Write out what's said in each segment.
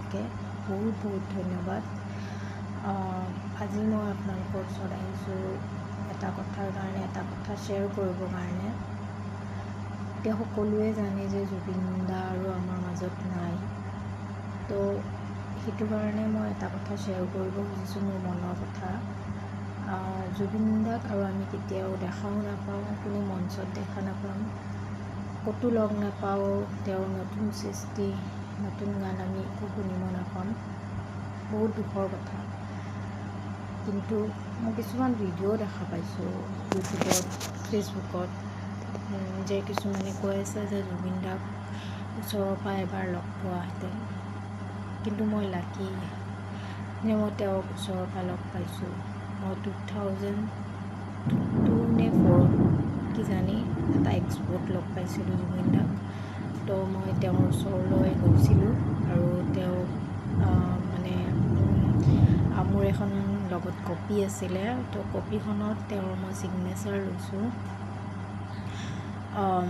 থাকে। বহুত বহুত ধন্যবাদ। আজি মই আপোনালোকৰ ওচৰত আহিছোঁ এটা কথাৰ কাৰণে, এটা কথা শ্বেয়াৰ কৰিবৰ কাৰণে। এতিয়া সকলোৱে জানে যে জুবিন দা আৰু আমাৰ মাজত নাই, তো সেইটো কাৰণে মই এটা কথা শ্বেয়াৰ কৰিব খুজিছোঁ, মোৰ মনৰ কথা। জুবিন দাক আৰু আমি কেতিয়াও দেখাও নাপাওঁ, কোনো মঞ্চত দেখা নাপাওঁ, ক'তো লগ নাপাওঁ। তেওঁৰ নতুন সৃষ্টি, নতুন গান আমি একো শুনিব নাপাম, বহুত দুখৰ কথা। কিন্তু মই কিছুমান ভিডিঅ' দেখা পাইছোঁ ইউটিউবত, ফেচবুকত, যে কিছুমানে কৈ আছে যে জুবিন দাক ওচৰৰ পৰা এবাৰ লগ পোৱাহেঁতেন। কিন্তু মই লাকি যে মই তেওঁক ওচৰৰ পৰা লগ পাইছোঁ। মই 2002 নে 4 কিজানি এটা এক্সপ'ত লগ পাইছিলোঁ জুবিন দাক। তো মই তেওঁৰ ওচৰলৈ গৈছিলোঁ আৰু তেওঁক মানে মোৰ এখন লগত কপি আছিলে, তো কপিখনত তেওঁৰ মই ছিগনেচাৰ লৈছোঁ,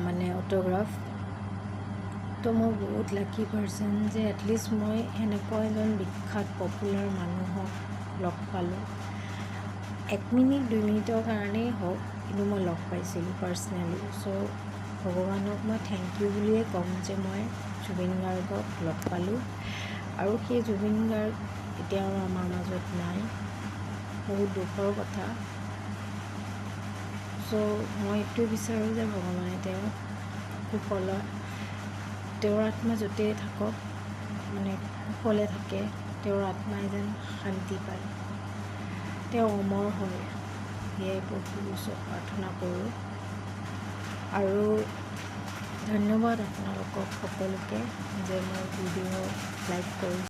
মানে অট'গ্ৰাফ। তো মই বহুত লাকি পাৰ্চন যে এটলিষ্ট মই সেনেকুৱা এজন বিখ্যাত পপুলাৰ মানুহক লগ পালোঁ। 1 মিনিট 2 মিনিটৰ কাৰণেই হওক, কিন্তু মই লগ পাইছিলোঁ পাৰ্চনেলি। চ' ভগৱানক মই থেংক ইউ বুলিয়ে ক'ম যে মই জুবিন গাৰ্গক লগ পালোঁ। আৰু সেই জুবিন গাৰ্গ এতিয়া আৰু আমাৰ মাজত নাই, বহুত দুখৰ কথা। চ' মই এইটোৱে বিচাৰোঁ যে ভগৱানে তেওঁক কুশলে, তেওঁৰ আত্মা য'তেই থাকক, মানে কুশলে থাকে, তেওঁৰ আত্মাই যেন শান্তি পায়, তেওঁ অমৰ হয়, সেয়াই প্ৰভুৰ ওচৰত প্ৰাৰ্থনা কৰোঁ। আৰু ধন্যবাদ আপোনালোকক সকলোকে যে মোৰ ভিডিঅ' লাইক কৰিছে।